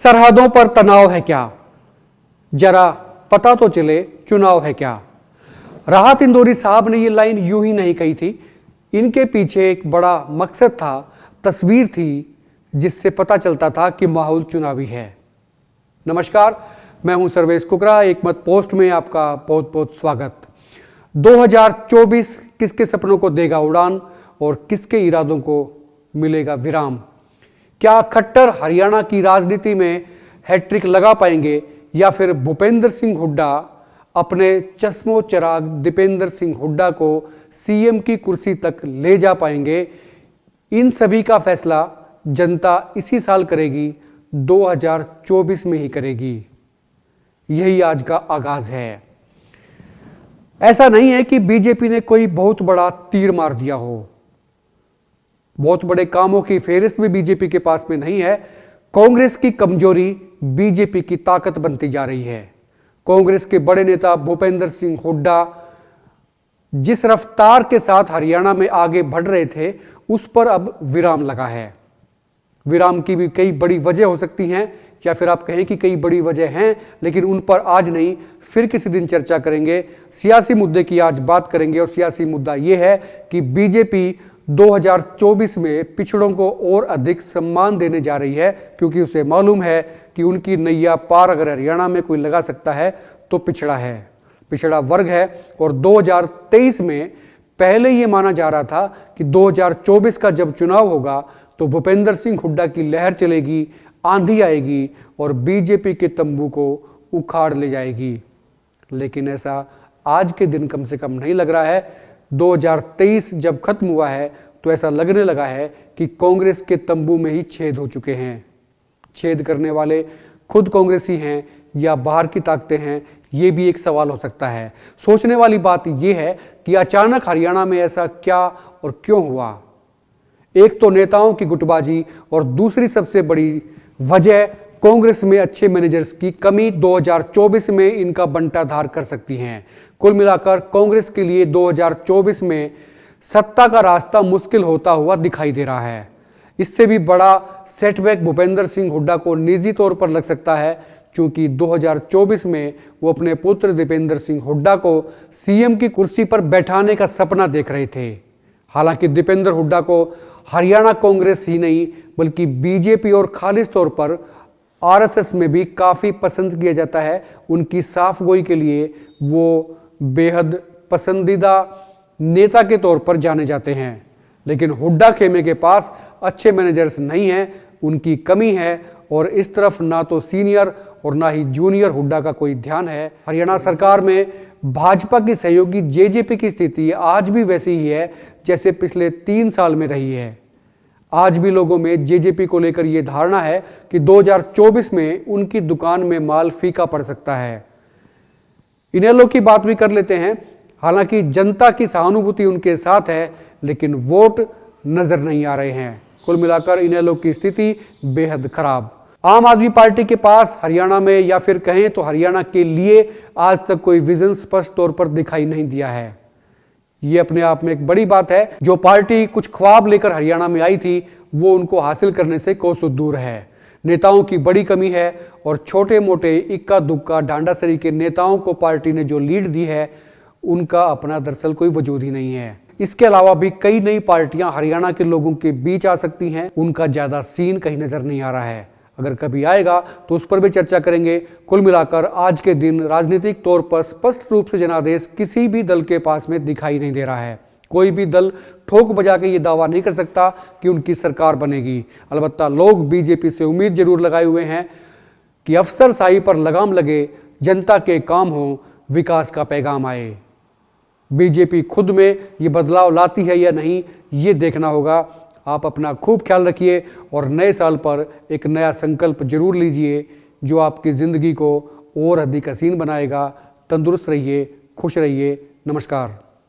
सरहदों पर तनाव है क्या, जरा पता तो चले चुनाव है क्या। राहत इंदौरी साहब ने ये लाइन यूं ही नहीं कही थी। इनके पीछे एक बड़ा मकसद था, तस्वीर थी, जिससे पता चलता था कि माहौल चुनावी है। नमस्कार, मैं हूं सर्वेश कुकरा। एक मत पोस्ट में आपका बहुत बहुत स्वागत। 2024 किसके सपनों को देगा उड़ान और किसके इरादों को मिलेगा विराम। क्या खट्टर हरियाणा की राजनीति में हैट्रिक लगा पाएंगे या फिर भूपेंद्र सिंह हुड्डा अपने चश्मो चिराग दीपेंद्र सिंह हुड्डा को सीएम की कुर्सी तक ले जा पाएंगे। इन सभी का फैसला जनता इसी साल करेगी, 2024 में ही करेगी। यही आज का आगाज है। ऐसा नहीं है कि बीजेपी ने कोई बहुत बड़ा तीर मार दिया हो। बहुत बड़े कामों की फेहरिस्त भी बीजेपी के पास में नहीं है। कांग्रेस की कमजोरी बीजेपी की ताकत बनती जा रही है। कांग्रेस के बड़े नेता भूपेंद्र सिंह हुड्डा जिस रफ्तार के साथ हरियाणा में आगे बढ़ रहे थे, उस पर अब विराम लगा है। विराम की भी कई बड़ी वजह हो सकती हैं, या फिर आप कहें कि कई बड़ी वजह हैं, लेकिन उन पर आज नहीं, फिर किसी दिन चर्चा करेंगे। सियासी मुद्दे की आज बात करेंगे और सियासी मुद्दा यह है कि बीजेपी 2024 में पिछड़ों को और अधिक सम्मान देने जा रही है, क्योंकि उसे मालूम है कि उनकी नैया पार अगर हरियाणा में कोई लगा सकता है तो पिछड़ा है, पिछड़ा वर्ग है। और 2023 में पहले ये माना जा रहा था कि 2024 का जब चुनाव होगा तो भूपेंद्र सिंह हुड्डा की लहर चलेगी, आंधी आएगी और बीजेपी के तंबू को उखाड़ ले जाएगी। लेकिन ऐसा आज के दिन कम से कम नहीं लग रहा है। 2023 जब खत्म हुआ है तो ऐसा लगने लगा है कि कांग्रेस के तंबू में ही छेद हो चुके हैं। छेद करने वाले खुद कांग्रेसी हैं या बाहर की ताकतें हैं, ये भी एक सवाल हो सकता है। सोचने वाली बात यह है कि अचानक हरियाणा में ऐसा क्या और क्यों हुआ। एक तो नेताओं की गुटबाजी और दूसरी सबसे बड़ी वजह कांग्रेस में अच्छे मैनेजर्स की कमी 2024 में इनका बंटाधार कर सकती हैं। कुल मिलाकर कांग्रेस के लिए 2024 में सत्ता का रास्ता मुश्किल होता हुआ दिखाई दे रहा है। इससे भी बड़ा सेटबैक भूपेंद्र सिंह हुड्डा को निजी तौर पर लग सकता है, क्योंकि 2024 में वो अपने पुत्र दीपेंद्र सिंह हुड्डा को सीएम की कुर्सी पर बैठाने का सपना देख रहे थे। हालांकि दीपेंद्र हुड्डा को हरियाणा कांग्रेस ही नहीं बल्कि बीजेपी और खालिस तौर पर आरएसएस में भी काफी पसंद किया जाता है। उनकी साफ गोई के लिए वो बेहद पसंदीदा नेता के तौर पर जाने जाते हैं। लेकिन हुड्डा खेमे के पास अच्छे मैनेजर्स नहीं हैं, उनकी कमी है। और इस तरफ ना तो सीनियर और ना ही जूनियर हुड्डा का कोई ध्यान है। हरियाणा सरकार में भाजपा की सहयोगी जेजेपी की स्थिति आज भी वैसी ही है जैसे पिछले 3 साल में रही है। आज भी लोगों में जेजेपी को लेकर यह धारणा है कि 2024 में उनकी दुकान में माल फीका पड़ सकता है। इनेलो की बात भी कर लेते हैं। हालांकि जनता की सहानुभूति उनके साथ है, लेकिन वोट नजर नहीं आ रहे हैं। कुल मिलाकर इनेलो की स्थिति बेहद खराब। आम आदमी पार्टी के पास हरियाणा में, या फिर कहें तो हरियाणा के लिए, आज तक कोई विजन स्पष्ट तौर पर दिखाई नहीं दिया है। ये अपने आप में एक बड़ी बात है। जो पार्टी कुछ ख्वाब लेकर हरियाणा में आई थी, वो उनको हासिल करने से कोसों दूर है। नेताओं की बड़ी कमी है और छोटे मोटे इक्का दुक्का ढांढासरी के नेताओं को पार्टी ने जो लीड दी है, उनका अपना दरअसल कोई वजूद ही नहीं है। इसके अलावा भी कई नई पार्टियां हरियाणा के लोगों के बीच आ सकती हैं, उनका ज्यादा सीन कहीं नजर नहीं आ रहा है। अगर कभी आएगा तो उस पर भी चर्चा करेंगे। कुल मिलाकर आज के दिन राजनीतिक तौर पर स्पष्ट रूप से जनादेश किसी भी दल के पास में दिखाई नहीं दे रहा है। कोई भी दल ठोक बजा के ये दावा नहीं कर सकता कि उनकी सरकार बनेगी। अलबत्ता लोग बीजेपी से उम्मीद जरूर लगाए हुए हैं कि अफसरशाही पर लगाम लगे, जनता के काम हो, विकास का पैगाम आए। बीजेपी खुद में ये बदलाव लाती है या नहीं, ये देखना होगा। आप अपना खूब ख्याल रखिए और नए साल पर एक नया संकल्प जरूर लीजिए, जो आपकी ज़िंदगी को और अधिक हसीन बनाएगा। तंदुरुस्त रहिए, खुश रहिए। नमस्कार।